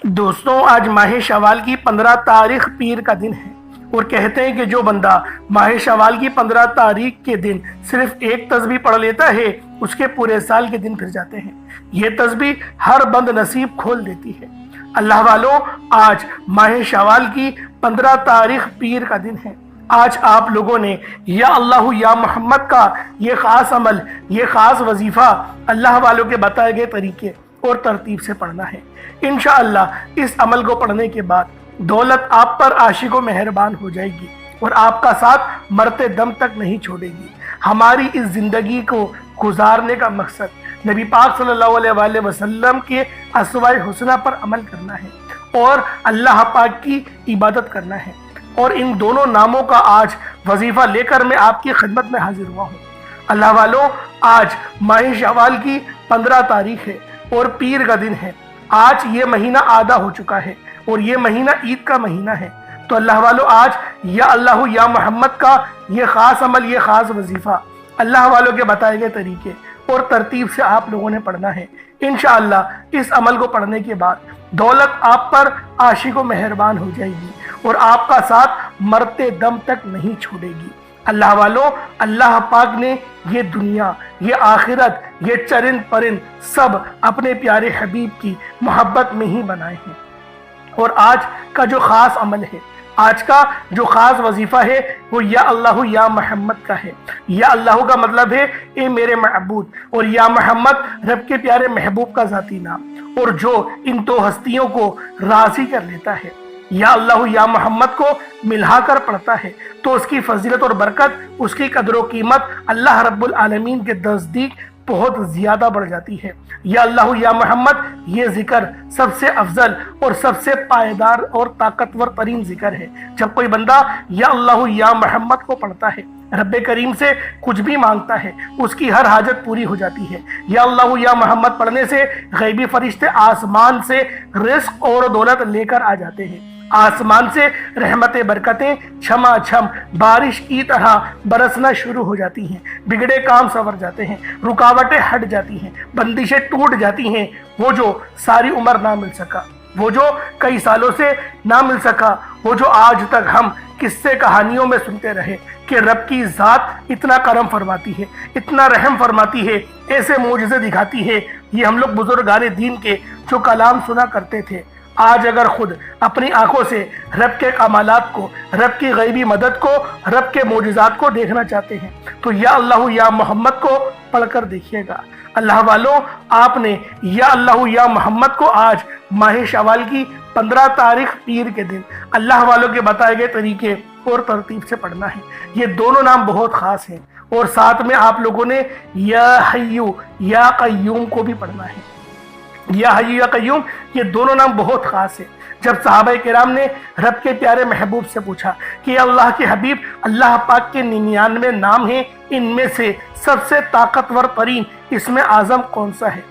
دوستوں، آج ماہ شوال کی 15 تاریخ پیر کا دن ہے اور کہتے ہیں کہ جو بندہ ماہ شوال کی 15 تاریخ کے دن صرف ایک تسبیح پڑھ لیتا ہے اس کے پورے سال کے دن پھر جاتے ہیں۔ یہ تسبیح ہر بند نصیب کھول دیتی ہے۔ اللہ والوں، آج ماہ شوال کی 15 تاریخ پیر کا دن ہے۔ آج آپ لوگوں نے یا اللہ یا محمد کا یہ خاص عمل، یہ خاص وظیفہ اللہ والوں کے بتائے گئے طریقے اور ترتیب سے پڑھنا ہے۔ انشاءاللہ اس عمل کو پڑھنے کے بعد دولت آپ پر عاشق و مہربان ہو جائے گی اور آپ کا ساتھ مرتے دم تک نہیں چھوڑے گی۔ ہماری اس زندگی کو گزارنے کا مقصد نبی پاک صلی اللہ علیہ وآلہ وسلم کے اسوہ حسنہ پر عمل کرنا ہے اور اللہ پاک کی عبادت کرنا ہے، اور ان دونوں ناموں کا آج وظیفہ لے کر میں آپ کی خدمت میں حاضر ہوا ہوں۔ اللہ والوں، آج ماہ شوال کی 15 تاریخ ہے اور پیر کا دن ہے۔ آج یہ مہینہ آدھا ہو چکا ہے اور یہ مہینہ عید کا مہینہ ہے۔ تو اللہ والوں، آج یا اللہ یا محمد کا یہ خاص عمل، یہ خاص وظیفہ اللہ والوں کے بتائے گئے طریقے اور ترتیب سے آپ لوگوں نے پڑھنا ہے۔ انشاءاللہ اس عمل کو پڑھنے کے بعد دولت آپ پر عاشق و مہربان ہو جائے گی اور آپ کا ساتھ مرتے دم تک نہیں چھوڑے گی۔ اللہ والوں، اللہ پاک نے یہ دنیا، یہ آخرت، یہ چرند پرند سب اپنے پیارے حبیب کی محبت میں ہی بنائے ہیں، اور آج کا جو خاص عمل ہے، آج کا جو خاص وظیفہ ہے وہ یا اللہ یا محمد کا ہے۔ یا اللہ کا مطلب ہے اے میرے معبود، اور یا محمد رب کے پیارے محبوب کا ذاتی نام، اور جو ان دو ہستیوں کو راضی کر لیتا ہے، یا اللہ یا محمد کو ملا کر پڑھتا ہے تو اس کی فضیلت اور برکت، اس کی قدر و قیمت اللہ رب العالمین کے نزدیک بہت زیادہ بڑھ جاتی ہے۔ یا اللہ یا محمد یہ ذکر سب سے افضل اور سب سے پائیدار اور طاقتور ترین ذکر ہے۔ جب کوئی بندہ یا اللہ یا محمد کو پڑھتا ہے، رب کریم سے کچھ بھی مانگتا ہے، اس کی ہر حاجت پوری ہو جاتی ہے۔ یا اللہ یا محمد پڑھنے سے غیبی فرشتے آسمان سے رزق اور دولت لے کر آ جاتے ہیں۔ آسمان سے رحمت برکتیں چھما چھم بارش کی طرح برسنا شروع ہو جاتی ہیں، بگڑے کام سنور جاتے ہیں، رکاوٹیں ہٹ جاتی ہیں، بندشیں ٹوٹ جاتی ہیں۔ وہ جو ساری عمر نہ مل سکا، وہ جو کئی سالوں سے نہ مل سکا، وہ جو آج تک ہم قصے کہانیوں میں سنتے رہے کہ رب کی ذات اتنا کرم فرماتی ہے، اتنا رحم فرماتی ہے، ایسے معجزے دکھاتی ہے، یہ ہم لوگ بزرگان دین کے جو کلام سنا کرتے تھے، آج اگر خود اپنی آنکھوں سے رب کے کمالات کو، رب کی غیبی مدد کو، رب کے معجزات کو دیکھنا چاہتے ہیں تو یا اللہ یا محمد کو پڑھ کر دیکھیے گا۔ اللہ والوں، آپ نے یا اللہ یا محمد کو آج ماہ شوال کی 15 تاریخ پیر کے دن اللہ والوں کے بتائے گئے طریقے اور ترتیب سے پڑھنا ہے۔ یہ دونوں نام بہت خاص ہیں، اور ساتھ میں آپ لوگوں نے یا حیو یا قیوم کو بھی پڑھنا ہے۔ یا حی یا قیوم یہ دونوں نام بہت خاص ہیں۔ جب صحابہ کرام نے رب کے پیارے محبوب سے پوچھا کہ اللہ کے حبیب، اللہ پاک کے 99 نام ہیں، ان میں سے سب سے طاقتور ترین اسم اعظم کون سا ہے،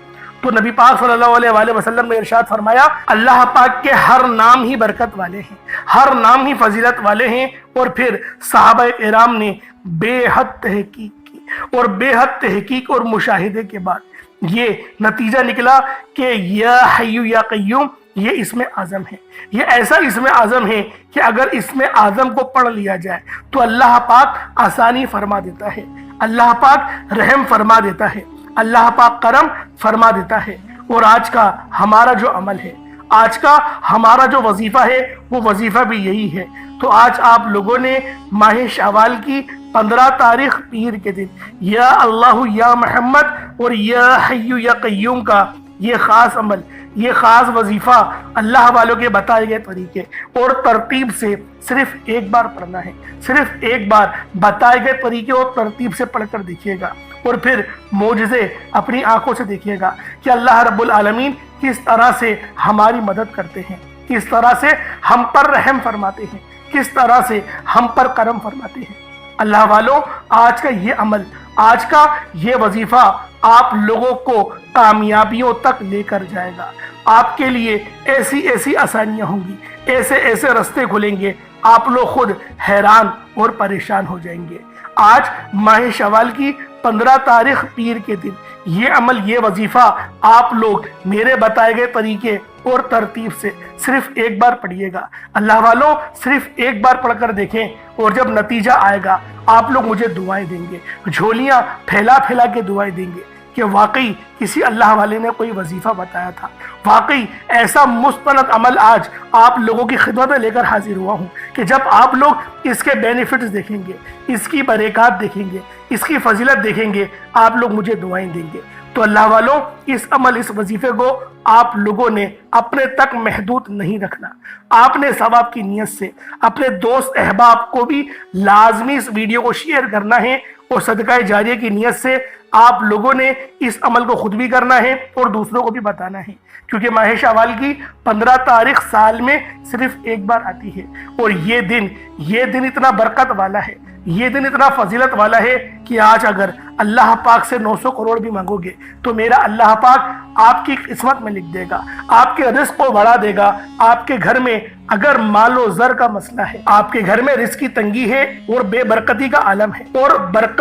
تو نبی پاک صلی اللہ علیہ وآلہ وسلم نے ارشاد فرمایا اللہ پاک کے ہر نام ہی برکت والے ہیں، ہر نام ہی فضیلت والے ہیں۔ اور پھر صحابہ کرام نے بے حد تحقیق کی، اور بے حد تحقیق اور مشاہدے کے بعد یہ نتیجہ نکلا کہ یا حی یا قیوم یہ اسم اعظم ہے۔ یہ ایسا اسم اعظم ہے کہ اگر اسم اعظم کو پڑھ لیا جائے تو اللہ پاک آسانی فرما دیتا ہے، اللہ پاک رحم فرما دیتا ہے، اللہ پاک کرم فرما دیتا ہے۔ اور آج کا ہمارا جو عمل ہے، آج کا ہمارا جو وظیفہ ہے، وہ وظیفہ بھی یہی ہے۔ تو آج آپ لوگوں نے ماہ شوال کی 15 تاریخ پیر کے دن یا اللہ یا محمد اور یا حی یا قیوم کا یہ خاص عمل، یہ خاص وظیفہ اللہ والوں کے بتائے گئے طریقے اور ترتیب سے صرف ایک بار پڑھنا ہے۔ صرف ایک بار بتائے گئے طریقے اور ترتیب سے پڑھ کر دیکھیے گا، اور پھر معجزے اپنی آنکھوں سے دیکھیے گا کہ اللہ رب العالمین کس طرح سے ہماری مدد کرتے ہیں، کس طرح سے ہم پر رحم فرماتے ہیں، کس طرح سے ہم پر کرم فرماتے ہیں۔ اللہ والوں، آج کا یہ عمل، آج کا یہ وظیفہ آپ لوگوں کو کامیابیوں تک لے کر جائے گا۔ آپ کے لیے ایسی ایسی آسانیاں ہوں گی، ایسے ایسے رستے کھلیں گے، آپ لوگ خود حیران اور پریشان ہو جائیں گے۔ آج ماہ شوال کی 15 تاریخ پیر کے دن یہ عمل، یہ وظیفہ آپ لوگ میرے بتائے گئے طریقے اور ترتیب سے صرف ایک بار پڑھیے گا۔ اللہ والوں صرف ایک بار پڑھ کر دیکھیں، اور جب نتیجہ آئے گا آپ لوگ مجھے دعائیں دیں گے، جھولیاں پھیلا پھیلا کے دعائیں دیں گے کہ واقعی کسی اللہ والے نے کوئی وظیفہ بتایا تھا، واقعی ایسا مستند عمل آج آپ لوگوں کی خدمت میں لے کر حاضر ہوا ہوں کہ جب آپ لوگ اس کے بینیفٹس دیکھیں گے، اس کی برکات دیکھیں گے، اس کی فضیلت دیکھیں گے، آپ لوگ مجھے دعائیں دیں گے۔ تو اللہ والوں اس عمل، اس وظیفے کو آپ لوگوں نے اپنے تک محدود نہیں رکھنا، آپ نے ثواب کی نیت سے اپنے دوست احباب کو بھی لازمی اس ویڈیو کو شیئر کرنا ہے، اور صدقہ جاریہ کی نیت سے آپ لوگوں نے اس عمل کو خود بھی کرنا ہے اور دوسروں کو بھی بتانا ہے، کیونکہ ماہ شوال کی 15 تاریخ سال میں صرف ایک بار آتی ہے، اور یہ دن اتنا برکت والا ہے، یہ دن اتنا فضیلت والا ہے کہ آج اگر اللہ پاک سے 900 کروڑ بھی مانگو گے تو میرا اللہ پاک آپ کی قسمت میں لکھ دے گا، آپ کے رزق کو بڑھا دے گا۔ آپ کے گھر میں اگر مال و زر کا مسئلہ ہے، آپ کے گھر میں رزق کی تنگی ہے اور بے برکتی کا عالم ہے، اور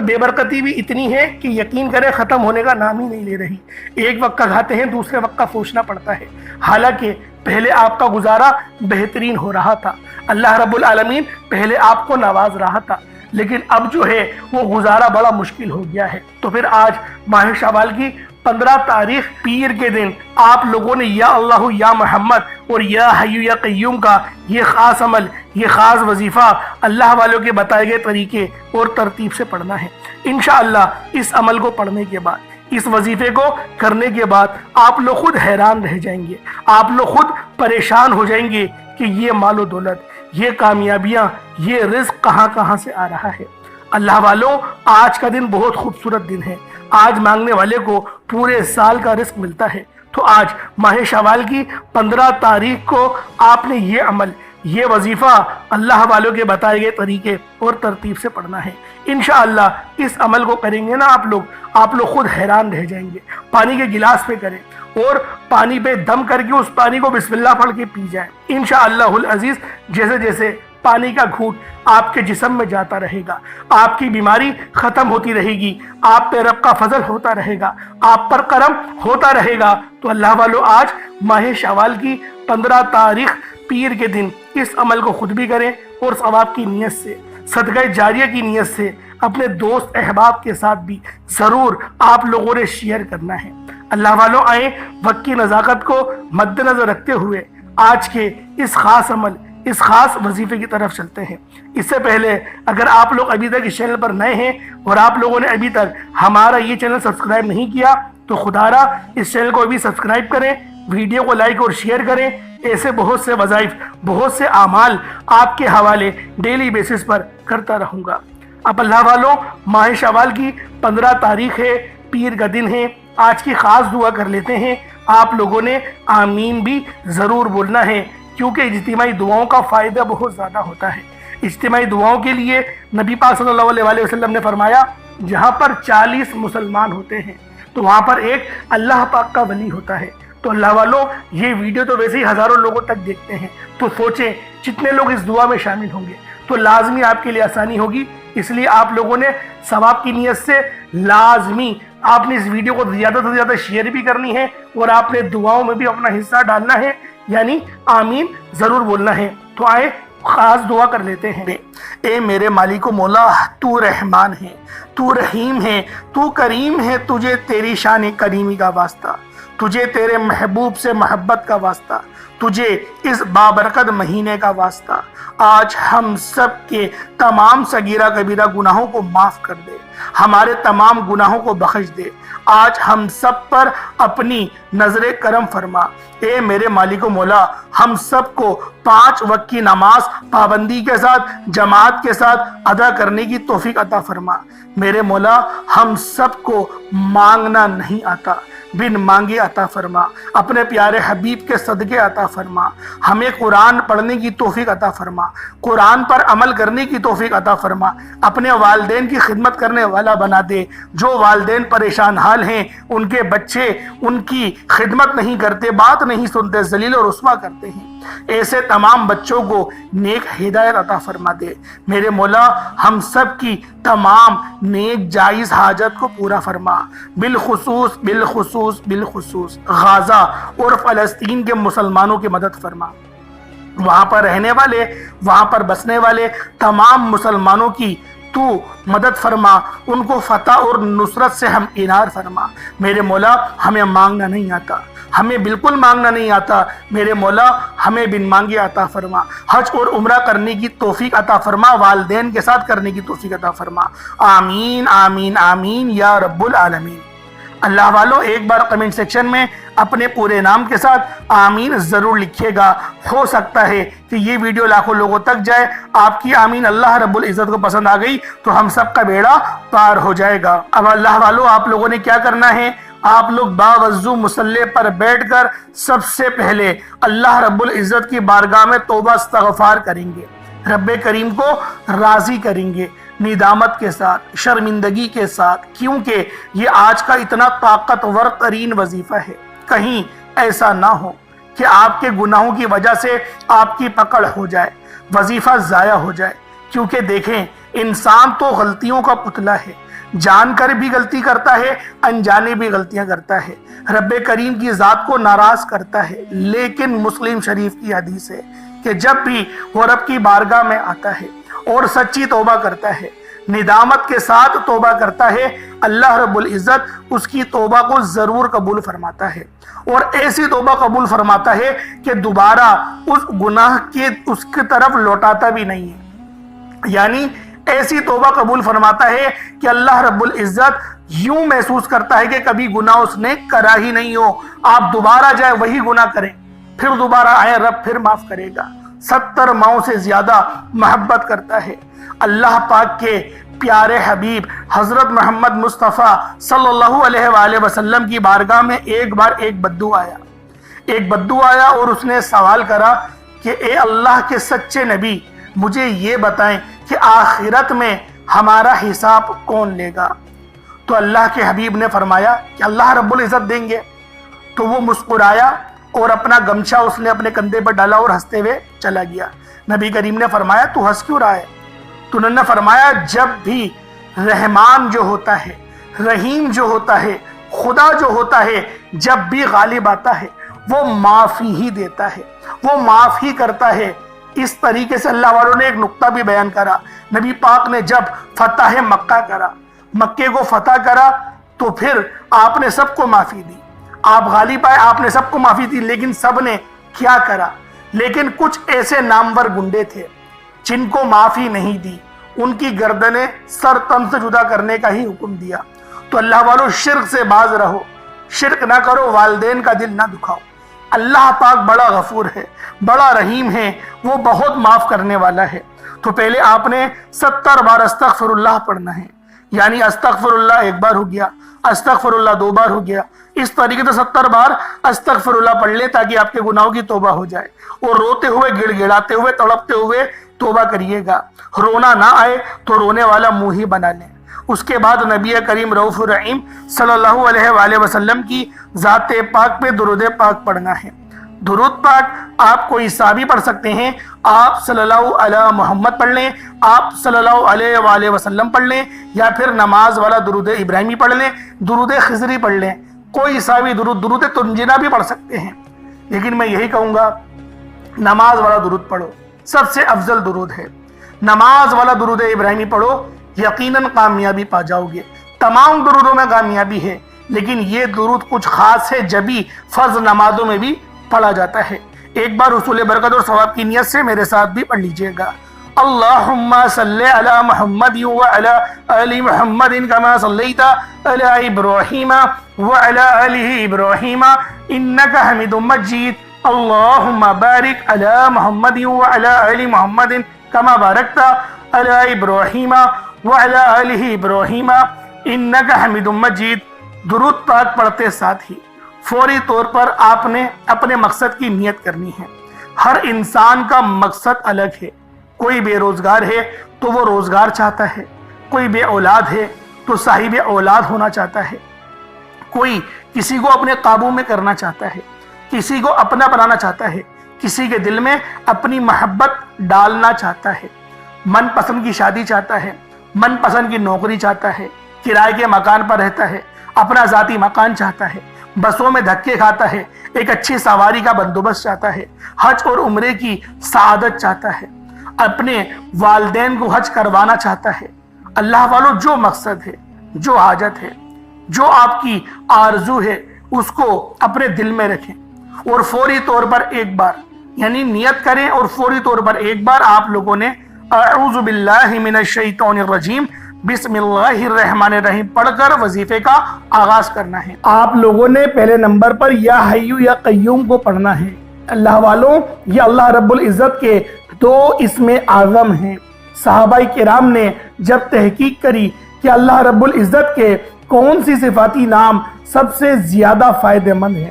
بے برکتی بھی اتنی ہے کہ یقین کریں ختم ہونے کا نام ہی نہیں لے رہی، ایک وقت کا کھاتے ہیں دوسرے وقت کا سوچنا پڑتا ہے، حالانکہ پہلے آپ کا گزارا بہترین ہو رہا تھا، اللہ رب العالمین پہلے آپ کو نواز رہا تھا، لیکن اب جو ہے وہ گزارا بڑا مشکل ہو گیا ہے۔ تو پھر آج ماہ شوال کی 15 تاریخ پیر کے دن آپ لوگوں نے یا اللہ یا محمد اور یا حی یا قیوم کا یہ خاص عمل، یہ خاص وظیفہ اللہ والوں کے بتائے گئے طریقے اور ترتیب سے پڑھنا ہے۔ انشاءاللہ اس عمل کو پڑھنے کے بعد، اس وظیفے کو کرنے کے بعد آپ لوگ خود حیران رہ جائیں گے، آپ لوگ خود پریشان ہو جائیں گے کہ یہ مال و دولت، یہ کامیابیاں، یہ رزق کہاں کہاں سے آ رہا ہے۔ اللہ والوں آج کا دن بہت خوبصورت دن ہے، آج مانگنے والے کو پورے سال کا رزق ملتا ہے۔ تو آج ماہ شوال کی 15 تاریخ کو آپ نے یہ عمل، یہ وظیفہ اللہ والوں کے بتائے گئے طریقے اور ترتیب سے پڑھنا ہے۔ انشاءاللہ اس عمل کو کریں گے نا آپ لوگ خود حیران رہ جائیں گے۔ پانی کے گلاس پہ کریں اور پانی پہ دم کر کے اس پانی کو بسم اللہ پڑھ کے پی جائیں۔ انشاءاللہ العزیز جیسے جیسے پانی کا گھونٹ آپ کے جسم میں جاتا رہے گا، آپ کی بیماری ختم ہوتی رہے گی، آپ پہ رب کا فضل ہوتا رہے گا، آپ پر کرم ہوتا رہے گا۔ تو اللہ والوں آج ماہ شوال کی 15 تاریخ پیر کے دن اس عمل کو خود بھی کریں، اور ثواب کی نیت سے، صدقہ جاریہ کی نیت سے اپنے دوست احباب کے ساتھ بھی ضرور آپ لوگوں نے شیئر کرنا ہے۔ اللہ والوں آئیں وقت کی نزاکت کو مد نظر رکھتے ہوئے آج کے اس خاص عمل، اس خاص وظیفے کی طرف چلتے ہیں۔ اس سے پہلے اگر آپ لوگ ابھی تک اس چینل پر نئے ہیں اور آپ لوگوں نے ابھی تک ہمارا یہ چینل سبسکرائب نہیں کیا تو خدا را اس چینل کو بھی سبسکرائب کریں، ویڈیو کو لائک اور شیئر کریں۔ ایسے بہت سے وظائف، بہت سے اعمال آپ کے حوالے ڈیلی بیسس پر کرتا رہوں گا۔ اب اللہ والوں ماہ شوال کی 15 تاریخ ہے، پیر کا دن ہے، آج کی خاص دعا کر لیتے ہیں۔ آپ لوگوں نے آمین بھی ضرور بولنا ہے، کیونکہ اجتماعی دعاؤں کا فائدہ بہت زیادہ ہوتا ہے۔ اجتماعی دعاؤں کے لیے نبی پاک صلی اللہ علیہ وسلم نے فرمایا جہاں پر 40 مسلمان ہوتے ہیں تو وہاں پر ایک اللہ پاک کا ولی ہوتا ہے۔ تو اللہ والوں یہ ویڈیو تو ویسے ہی ہزاروں لوگوں تک دیکھتے ہیں، تو سوچیں جتنے لوگ اس دعا میں شامل ہوں گے تو لازمی آپ کے لیے آسانی ہوگی۔ اس لیے آپ لوگوں نے ثواب کی نیت سے لازمی آپ نے اس ویڈیو کو زیادہ سے زیادہ شیئر بھی کرنی ہے، اور آپ نے دعاؤں میں بھی اپنا حصہ ڈالنا ہے، یعنی آمین ضرور بولنا ہے۔ تو آئے خاص دعا کر لیتے ہیں۔ اے میرے مالک و مولا، تو رحمان ہے، تو رحیم ہے، تو کریم ہے، تجھے تیری شان کریمی کا واسطہ، تجھے تیرے محبوب سے محبت کا واسطہ، تجھے اس بابرکت مہینے کا واسطہ۔ آج ہم سب کے تمام صغیرہ کبیرہ گناہوں کو معاف کر دے، ہمارے تمام گناہوں کو بخش دے۔ آج ہم سب پر اپنی نظر کرم فرما۔ اے میرے مالک و مولا، ہم سب کو 5 وقت کی نماز پابندی کے ساتھ، جماعت کے ساتھ ادا کرنے کی توفیق عطا فرما۔ میرے مولا، ہم سب کو مانگنا نہیں آتا، بن مانگے عطا فرما۔ اپنے پیارے حبیب کے صدقے عطا فرما۔ ہمیں قرآن پڑھنے کی توفیق عطا فرما، قرآن پر عمل کرنے کی توفیق عطا فرما۔ اپنے والدین کی خدمت کرنے والا بنا دے۔ جو والدین پریشان حال ہیں، ان کے بچے ان کی خدمت نہیں کرتے، بات نہیں سنتے، ذلیل و رسوا کرتے ہیں، ایسے تمام بچوں کو نیک ہدایت عطا فرما دے۔ میرے مولا، ہم سب کی تمام نیک جائز حاجت کو پورا فرما، بالخصوص بالخصوص بالخصوص غازہ اور فلسطین کے مسلمانوں کی مدد فرما۔ وہاں پر رہنے والے، وہاں پر بسنے والے تمام مسلمانوں کی تو مدد فرما، ان کو فتح اور نصرت سے ہم انار فرما۔ میرے مولا ہمیں مانگنا نہیں آتا، ہمیں بالکل مانگنا نہیں آتا، میرے مولا ہمیں بن مانگے عطا فرما۔ حج اور عمرہ کرنے کی توفیق عطا فرما، والدین کے ساتھ کرنے کی توفیق عطا فرما۔ آمین آمین آمین یا رب العالمین۔ اللہ والو ایک بار کمنٹ سیکشن میں اپنے پورے نام کے ساتھ آمین ضرور لکھیے گا، ہو سکتا ہے کہ یہ ویڈیو لاکھوں لوگوں تک جائے۔ آپ کی آمین اللہ رب العزت کو پسند آ گئی تو ہم سب کا بیڑا پار ہو جائے گا۔ اب اللہ والو آپ لوگوں نے کیا کرنا ہے، آپ لوگ باوضو مصلی پر بیٹھ کر سب سے پہلے اللہ رب العزت کی بارگاہ میں توبہ استغفار کریں گے، رب کریم کو راضی کریں گے، ندامت کے ساتھ، شرمندگی کے ساتھ، کیونکہ یہ آج کا اتنا طاقتور ترین وظیفہ ہے۔ کہیں ایسا نہ ہو کہ آپ کے گناہوں کی وجہ سے آپ کی پکڑ ہو جائے، وظیفہ ضائع ہو جائے، کیونکہ دیکھیں انسان تو غلطیوں کا پتلا ہے، جان کر بھی غلطی کرتا ہے، انجانے بھی غلطیاں کرتا ہے، رب کریم کی ذات کو ناراض کرتا ہے۔ لیکن مسلم شریف کی حدیث ہے کہ جب بھی وہ رب کی بارگاہ میں آتا ہے اور سچی توبہ کرتا ہے، ندامت کے ساتھ توبہ کرتا ہے، اللہ رب العزت اس کی توبہ کو ضرور قبول فرماتا ہے، اور ایسی توبہ قبول فرماتا ہے کہ دوبارہ اس گناہ کے اس کی طرف لوٹاتا بھی نہیں ہے۔ یعنی ایسی توبہ قبول فرماتا ہے کہ اللہ رب العزت یوں محسوس کرتا ہے کہ کبھی گناہ اس نے کرا ہی نہیں ہو، آپ دوبارہ جائیں وہی گناہ کریں، پھر دوبارہ آئیں، رب پھر معاف کرے گا۔ 70 ماؤں سے زیادہ محبت کرتا ہے۔ اللہ پاک کے پیارے حبیب حضرت محمد مصطفیٰ صلی اللہ علیہ وآلہ وسلم کی بارگاہ میں ایک بار ایک بدو آیا اور اس نے سوال کرا کہ اے اللہ کے سچے نبی، مجھے یہ بتائیں کہ آخرت میں ہمارا حساب کون لے گا؟ تو اللہ کے حبیب نے فرمایا کہ اللہ رب العزت دیں گے۔ تو وہ مسکرایا اور اپنا گمچھا اس نے اپنے کندھے پر ڈالا اور ہنستے ہوئے چلا گیا۔ نبی کریم نے فرمایا تو ہنس کیوں رہا ہے؟ تو انہوں نے فرمایا جب بھی رحمان جو ہوتا ہے، رحیم جو ہوتا ہے، خدا جو ہوتا ہے، جب بھی غالب آتا ہے وہ معافی ہی دیتا ہے، وہ معاف ہی کرتا ہے۔ اس طریقے سے اللہ والوں نے ایک نقطہ بھی بیان کرا، نبی پاک نے جب فتح مکہ کرا، مکے کو فتح کرا تو پھر آپ نے سب کو معافی دی، آپ غالب آئے، آپ نے سب کو معافی دی، لیکن سب نے کیا کرا؟ لیکن کچھ ایسے نامور گنڈے تھے جن کو معافی نہیں دی، ان کی گردنیں سر تن سے جدا کرنے کا ہی حکم دیا۔ تو اللہ والوں شرک سے باز رہو، شرک نہ کرو، والدین کا دل نہ دکھاؤ۔ اللہ پاک بڑا غفور ہے، بڑا رحیم ہے، وہ بہت معاف کرنے والا ہے۔ تو پہلے آپ نے 70 بار استغفر اللہ پڑھنا ہے، یعنی استغفر اللہ ایک بار ہو گیا، استغفر اللہ 2 بار ہو گیا، اس طریقے سے 70 بار استغفر اللہ پڑھ لیں تاکہ آپ کے گناہوں کی توبہ ہو جائے، اور روتے ہوئے، گڑ گڑاتے ہوئے، تڑپتے ہوئے توبہ کریے گا۔ رونا نہ آئے تو رونے والا منہ ہی بنا لیں۔ اس کے بعد نبی کریم رؤوف الرحیم صلی اللہ علیہ وآلہ وسلم کی ذات پاک پہ درود پاک پڑھنا ہے۔ درود پاک آپ کوئی سا بھی پڑھ سکتے ہیں، آپ صلی اللہ علیہ محمد پڑھ لیں، آپ صلی اللہ علیہ وآلہ وسلم پڑھ لیں، یا پھر نماز والا درود ابراہیمی پڑھ لیں، درود خضری پڑھ لیں، کوئی سا بھی درود تنجینا بھی پڑھ سکتے ہیں۔ لیکن میں یہی کہوں گا نماز والا درود پڑھو، سب سے افضل درود ہے۔ نماز والا درود ابراہیمی پڑھو، یقیناً کامیابی پا جاؤ گے۔ تمام درودوں میں کامیابی ہے، لیکن یہ درود کچھ خاص ہے، جبھی فرض نمازوں میں بھی پڑھا جاتا ہے۔ ایک بار حصول برکت اور ثواب کی نیت سے میرے ساتھ بھی پڑھ لیجئے گا۔ اللہم صلی علی محمد وعلی آل محمد کما صلیت علی ابراہیم وعلی آل ابراہیم انکا حمید مجید۔ اللہم بارک علی محمد وعلی آل محمد کما بارکت علی ابراہیم وعلی آل ابراہیم انکا حمید مجید۔ درود پاک پڑھتے ساتھ ہی فوری طور پر آپ نے اپنے مقصد کی نیت کرنی ہے۔ ہر انسان کا مقصد الگ ہے، کوئی بے روزگار ہے تو وہ روزگار چاہتا ہے، کوئی بے اولاد ہے تو صاحب اولاد ہونا چاہتا ہے، کوئی کسی کو اپنے قابو میں کرنا چاہتا ہے، کسی کو اپنا بنانا چاہتا ہے، کسی کے دل میں اپنی محبت ڈالنا چاہتا ہے، من پسند کی شادی چاہتا ہے، من پسند کی نوکری چاہتا ہے، کرائے کے مکان پر رہتا ہے، اپنا ذاتی مکان چاہتا ہے، بسوں میں دھکے کھاتا ہے، ایک اچھی سواری کا بندوبست چاہتا ہے، حج اور عمرے کی سعادت چاہتا ہے، اپنے والدین کو حج کروانا چاہتا ہے۔ اللہ والوں، جو مقصد ہے، جو حاجت ہے، جو آپ کی آرزو ہے، اس کو اپنے دل میں رکھیں اور فوری طور پر ایک بار یعنی نیت کریں، اور فوری طور پر ایک بار آپ لوگوں نے اعوذ باللہ من الشیطان الرجیم بسم اللہ الرحمن الرحیم پڑھ کر وظیفے کا آغاز کرنا ہے۔ آپ لوگوں نے پہلے نمبر پر یا حیو یا قیوم کو پڑھنا ہے۔ اللہ والوں، یہ اللہ رب العزت کے دو اسم اعظم ہیں۔ صحابہ کرام نے جب تحقیق کری کہ اللہ رب العزت کے کون سی صفاتی نام سب سے زیادہ فائدہ مند ہیں،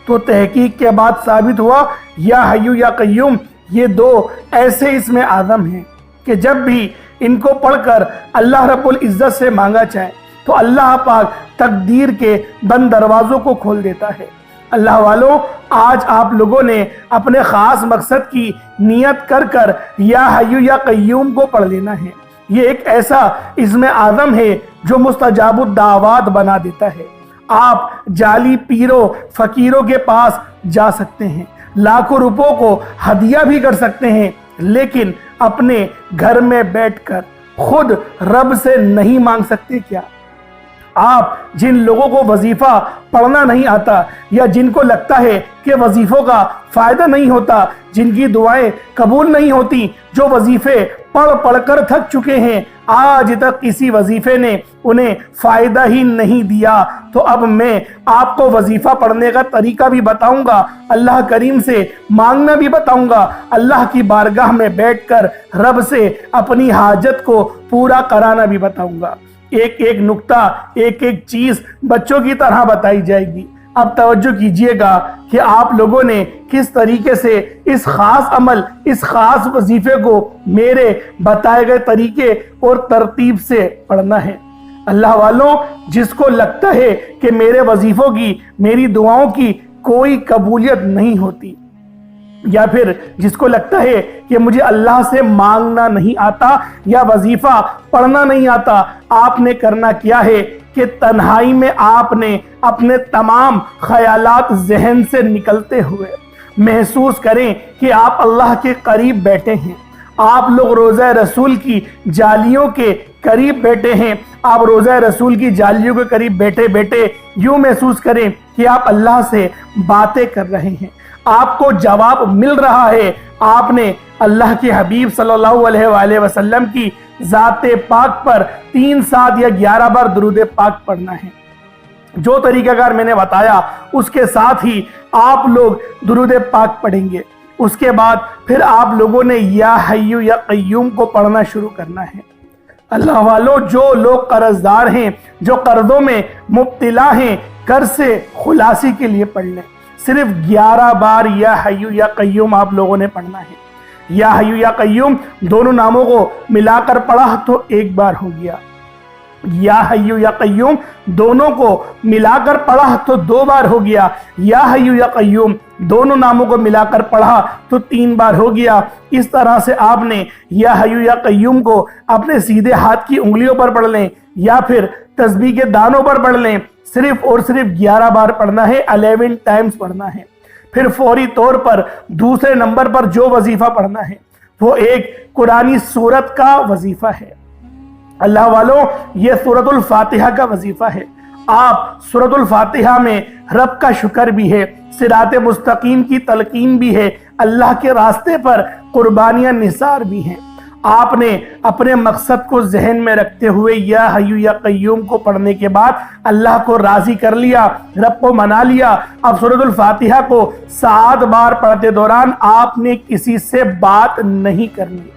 تو تحقیق کے بعد ثابت ہوا یا حیو یا قیوم یہ دو ایسے اسم اعظم ہیں کہ جب بھی ان کو پڑھ کر اللہ رب العزت سے مانگا جائے تو اللہ پاک تقدیر کے بند دروازوں کو کھول دیتا ہے۔ اللہ والوں، آج آپ لوگوں نے اپنے خاص مقصد کی نیت کر کر یا حیو یا قیوم کو پڑھ لینا ہے۔ یہ ایک ایسا اسم اعظم ہے جو مستجاب الدعوات بنا دیتا ہے۔ آپ جعلی پیروں فقیروں کے پاس جا سکتے ہیں، لاکھوں روپوں کو ہدیہ بھی کر سکتے ہیں، لیکن اپنے گھر میں بیٹھ کر خود رب سے نہیں مانگ سکتے کیا؟ آپ جن لوگوں کو وظیفہ پڑھنا نہیں آتا، یا جن کو لگتا ہے کہ وظیفوں کا فائدہ نہیں ہوتا، جن کی دعائیں قبول نہیں ہوتی، جو وظیفے پڑھ پڑھ کر تھک چکے ہیں، آج تک کسی وظیفے نے انہیں فائدہ ہی نہیں دیا، تو اب میں آپ کو وظیفہ پڑھنے کا طریقہ بھی بتاؤں گا، اللہ کریم سے مانگنا بھی بتاؤں گا، اللہ کی بارگاہ میں بیٹھ کر رب سے اپنی حاجت کو پورا کرانا بھی بتاؤں گا۔ ایک ایک نقطہ، ایک ایک چیز بچوں کی طرح بتائی جائے گی۔ اب توجہ کیجئے گا کہ آپ لوگوں نے کس طریقے سے اس خاص عمل، اس خاص وظیفے کو میرے بتائے گئے طریقے اور ترتیب سے پڑھنا ہے۔ اللہ والوں، جس کو لگتا ہے کہ میرے وظیفوں کی، میری دعاؤں کی کوئی قبولیت نہیں ہوتی، یا پھر جس کو لگتا ہے کہ مجھے اللہ سے مانگنا نہیں آتا یا وظیفہ پڑھنا نہیں آتا، آپ نے کرنا کیا ہے کہ تنہائی میں آپ نے اپنے تمام خیالات ذہن سے نکلتے ہوئے محسوس کریں کہ آپ اللہ کے قریب بیٹھے ہیں، آپ لوگ روضہ رسول کی جالیوں کے قریب بیٹھے ہیں۔ آپ روضہ رسول کی جالیوں کے قریب بیٹھے بیٹھے یوں محسوس کریں کہ آپ اللہ سے باتیں کر رہے ہیں، آپ کو جواب مل رہا ہے۔ آپ نے اللہ کے حبیب صلی اللہ علیہ وآلہ وسلم کی ذات پاک پر 3 7 یا 11 بار درود پاک پڑھنا ہے۔ جو طریقہ کار میں نے بتایا اس کے ساتھ ہی آپ لوگ درود پاک پڑھیں گے۔ اس کے بعد پھر آپ لوگوں نے یا حیو یا قیوم کو پڑھنا شروع کرنا ہے۔ اللہ والوں، جو لوگ قرض دار ہیں، جو قرضوں میں مبتلا ہیں، قرض سے خلاصی کے لیے پڑھ لیں۔ صرف 11 بار یا حیو یا قیوم آپ لوگوں نے پڑھنا ہے۔ یا حیو یا قیوم دونوں ناموں کو ملا کر پڑھا تو 1 بار ہو گیا، یا حیو یا قیوم دونوں کو ملا کر پڑھا تو 2 بار ہو گیا، یا حیو یا قیوم دونوں ناموں کو ملا کر پڑھا تو 3 بار ہو گیا۔ اس طرح سے آپ نے یا حیو یا قیوم کو اپنے سیدھے ہاتھ کی انگلیوں پر پڑھ لیں، یا پھر تسبیح کے دانوں پر پڑھ لیں۔ صرف اور صرف 11 بار پڑھنا ہے، 11 ٹائمز پڑھنا ہے۔ پھر فوری طور پر دوسرے نمبر پر جو وظیفہ پڑھنا ہے وہ ایک قرآنی سورت کا وظیفہ ہے۔ اللہ والوں، یہ سورۃ الفاتحہ کا وظیفہ ہے۔ آپ سورۃ الفاتحہ میں رب کا شکر بھی ہے، صراط مستقیم کی تلقین بھی ہے، اللہ کے راستے پر قربانیاں نثار بھی ہیں۔ آپ نے اپنے مقصد کو ذہن میں رکھتے ہوئے یا حیو یا قیوم کو پڑھنے کے بعد اللہ کو راضی کر لیا، رب کو منا لیا۔ اب سورۃ الفاتحہ کو 7 بار پڑھتے دوران آپ نے کسی سے بات نہیں کرنی،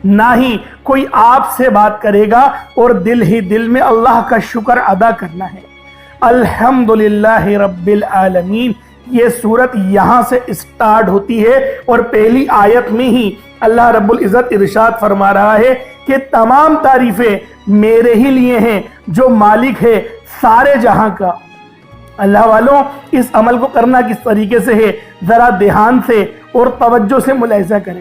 نہ ہی کوئی آپ سے بات کرے گا، اور دل ہی دل میں اللہ کا شکر ادا کرنا ہے۔ الحمدللہ رب العالمین، یہ سورت یہاں سے اسٹارٹ ہوتی ہے، اور پہلی آیت میں ہی اللہ رب العزت ارشاد فرما رہا ہے کہ تمام تعریفیں میرے ہی لیے ہیں جو مالک ہے سارے جہاں کا۔ اللہ والوں، اس عمل کو کرنا کس طریقے سے ہے ذرا دھیان سے اور توجہ سے ملاحظہ کریں۔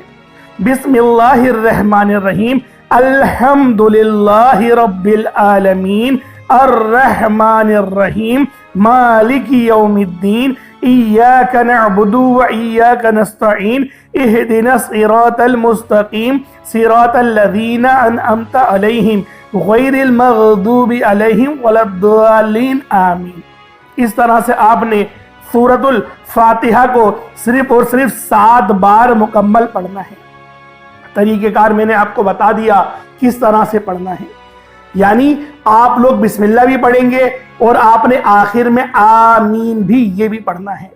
بسم اللہ الرحمن الرحیم، الحمدللہ رب العالمین الرحمن الرحیم مالک یوم الدین ایاک نعبد و ایاک نستعین اہدنا الصراط المستقیم صراط الذین انعمت علیہم غیر المغضوب علیہم ولا الضالین آمین۔ اس طرح سے آپ نے سورۃ الفاتحہ کو صرف اور صرف 7 بار مکمل پڑھنا ہے۔ طریقہ کار میں نے آپ کو بتا دیا کس طرح سے پڑھنا ہے، یعنی آپ لوگ بسم اللہ بھی پڑھیں گے اور آپ نے آخر میں آمین بھی یہ بھی پڑھنا ہے،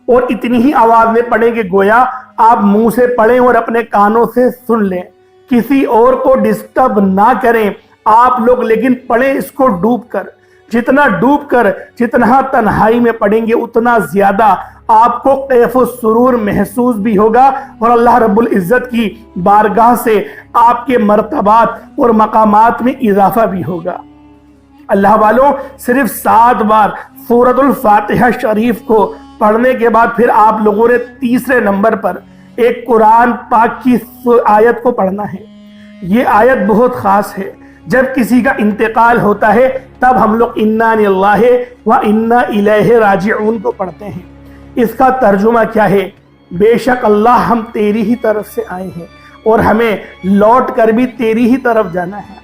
اور اتنی ہی آواز میں پڑھیں کہ گویا آپ منہ سے پڑھیں اور اپنے کانوں سے سن لیں، کسی اور کو ڈسٹرب نہ کریں آپ لوگ، لیکن پڑھیں اس کو ڈوب کر۔ جتنا ڈوب کر، جتنا تنہائی میں پڑھیں گے اتنا زیادہ آپ کو کیف و سرور محسوس بھی ہوگا، اور اللہ رب العزت کی بارگاہ سے آپ کے مرتبات اور مقامات میں اضافہ بھی ہوگا۔ اللہ والوں، صرف 7 بار سورۃ الفاتحہ شریف کو پڑھنے کے بعد پھر آپ لوگوں نے تیسرے نمبر پر ایک قرآن پاک کی آیت کو پڑھنا ہے۔ یہ آیت بہت خاص ہے۔ جب کسی کا انتقال ہوتا ہے تب ہم لوگ انا للہ و انا الیہ راجعون کو پڑھتے ہیں۔ اس کا ترجمہ کیا ہے؟ بے شک اللہ ہم تیری ہی طرف سے آئے ہیں اور ہمیں لوٹ کر بھی تیری ہی طرف جانا ہے۔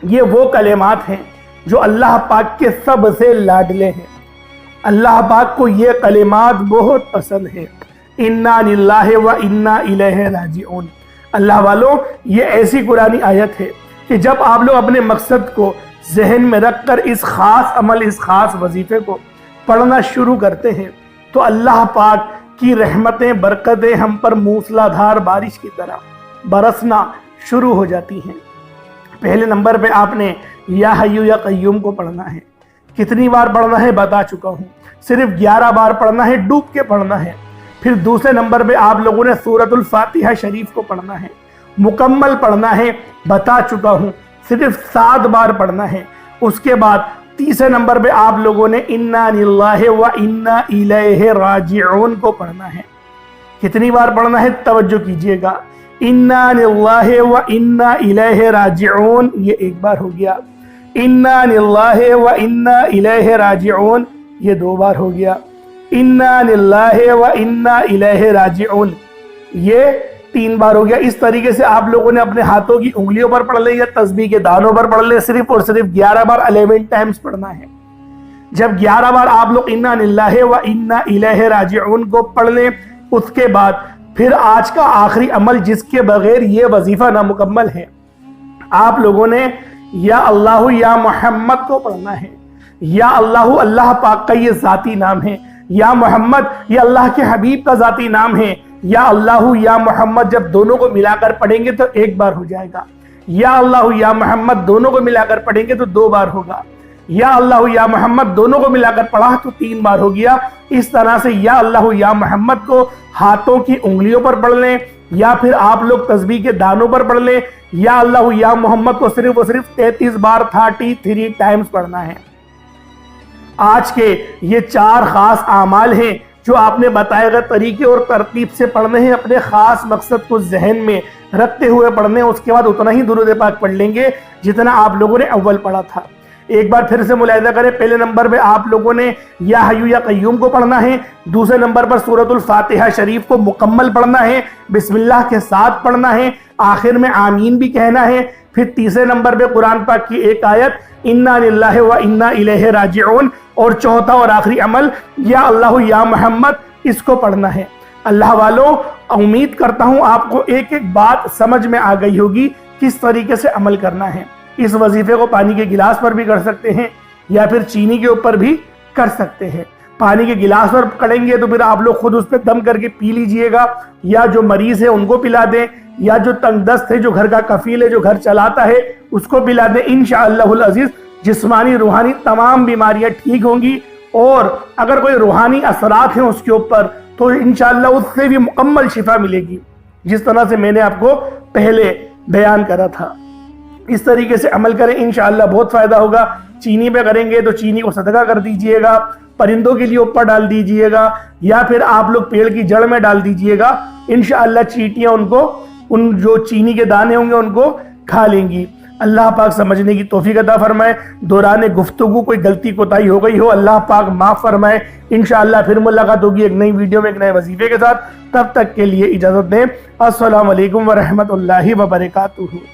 یہ وہ کلمات ہیں جو اللہ پاک کے سب سے لاڈلے ہیں۔ اللہ پاک کو یہ کلمات بہت پسند ہیں، انا للہ و انا الیہ راجعون۔ اللہ والوں، یہ ایسی قرآنی آیت ہے کہ جب آپ لوگ اپنے مقصد کو ذہن میں رکھ کر اس خاص عمل، اس خاص وظیفے کو پڑھنا شروع کرتے ہیں تو اللہ پاک کی رحمتیں، برکتیں ہم پر موسلا دھار بارش کی طرح برسنا شروع ہو جاتی ہیں۔ پہلے نمبر پہ آپ نے یا حیو یا قیوم کو پڑھنا ہے۔ کتنی بار پڑھنا ہے بتا چکا ہوں، صرف 11 بار پڑھنا ہے، ڈوب کے پڑھنا ہے۔ پھر دوسرے نمبر پہ آپ لوگوں نے سورۃ الفاتحہ شریف کو پڑھنا ہے، مکمل پڑھنا ہے، بتا چکا ہوں، صرف 7 بار پڑھنا ہے۔ اس کے بعد تیسرے نمبر پہ آپ لوگوں نے انا للہ و انا الیہ راجعون کو پڑھنا ہے۔ کتنی بار پڑھنا ہے توجہ کیجئے گا، انا للہ و انا الیہ راجعون یہ 1 بار ہو گیا، انا للہ و انا الیہ راجعون یہ 2 بار ہو گیا، انا للہ و انا الیہ راجعون یہ 3 بار ہو گیا۔ اس طریقے سے آپ لوگوں نے اپنے ہاتھوں کی انگلیوں پر پڑھ لیں یا تسبیح کے دانوں پر پڑھ لیں، صرف اور صرف 11 بار 11 ٹائمز پڑھنا ہے۔ جب 11 بار آپ لوگ انا للہ و انا الیہ راجعون کو پڑھ لیں، اس کے بعد پھر آج کا آخری عمل جس کے بغیر یہ وظیفہ نامکمل ہے، آپ لوگوں نے یا اللہ یا محمد کو پڑھنا ہے۔ یا اللہ اللہ پاک کا یہ ذاتی نام ہے، یا محمد یہ اللہ کے حبیب کا ذاتی نام ہے۔ یا اللہ یا محمد جب دونوں کو ملا کر پڑھیں گے تو 1 بار ہو جائے گا، یا اللہ یا محمد دونوں کو ملا کر پڑھیں گے تو 2 بار ہوگا، یا اللہ یا محمد دونوں کو ملا کر پڑھا تو 3 بار ہو گیا۔ اس طرح سے یا اللہ یا محمد کو ہاتھوں کی انگلیوں پر پڑھ لیں، یا پھر آپ لوگ تسبیح کے دانوں پر پڑھ لیں۔ یا اللہ یا محمد کو صرف اور صرف 33 بار 33 ٹائمز پڑھنا ہے۔ آج کے یہ 4 خاص اعمال ہیں جو آپ نے بتائے گئے طریقے اور ترتیب سے پڑھنے ہیں، اپنے خاص مقصد کو ذہن میں رکھتے ہوئے پڑھنے ہیں۔ اس کے بعد اتنا ہی درود پاک پڑھ لیں گے جتنا آپ لوگوں نے اول پڑھا تھا۔ ایک بار پھر سے ملاحظہ کریں، پہلے نمبر پہ آپ لوگوں نے یا حیو یا قیوم کو پڑھنا ہے، دوسرے نمبر پر سورۃ الفاتحہ شریف کو مکمل پڑھنا ہے، بسم اللہ کے ساتھ پڑھنا ہے، آخر میں آمین بھی کہنا ہے۔ پھر تیسرے نمبر پہ قرآن پاک کی ایک آیت انا للہ و انا الیہ راجعون، اور چوتھا اور آخری عمل یا اللہ یا محمد اس کو پڑھنا ہے۔ اللہ والوں، امید کرتا ہوں آپ کو ایک ایک بات سمجھ میں آ گئی ہوگی کس طریقے سے عمل کرنا ہے۔ اس وظیفے کو پانی کے گلاس پر بھی کر سکتے ہیں یا پھر چینی کے اوپر بھی کر سکتے ہیں۔ پانی کے گلاس پر کریں گے تو پھر آپ لوگ خود اس پہ دم کر کے پی لیجئے گا، یا جو مریض ہے ان کو پلا دیں، یا جو تنگ دست ہے، جو گھر کا کفیل ہے، جو گھر چلاتا ہے، اس کو پلا دیں۔ انشاءاللہ العزیز جسمانی روحانی تمام بیماریاں ٹھیک ہوں گی، اور اگر کوئی روحانی اثرات ہیں اس کے اوپر تو انشاءاللہ اس سے بھی مکمل شفا ملے گی، جس طرح سے میں نے آپ کو پہلے بیان کرا تھا۔ اس طریقے سے عمل کریں، انشاءاللہ بہت فائدہ ہوگا۔ چینی پہ کریں گے تو چینی کو صدقہ کر دیجئے گا، پرندوں کے لیے اوپر ڈال دیجئے گا، یا پھر آپ لوگ پیڑ کی جڑ میں ڈال دیجئے گا۔ انشاءاللہ چیٹیاں ان جو چینی کے دانے ہوں گے ان کو کھا لیں گی۔ اللہ پاک سمجھنے کی توفیق عطا فرمائے۔ دوران گفتگو کوئی غلطی کوتاہی ہو گئی ہو، اللہ پاک معاف فرمائے۔ انشاءاللہ پھر ملاقات ہوگی ایک نئی ویڈیو میں ایک نئے وظیفے کے ساتھ۔ تب تک کے لیے اجازت دیں۔ السلام علیکم ورحمۃ اللہ وبرکاتہ۔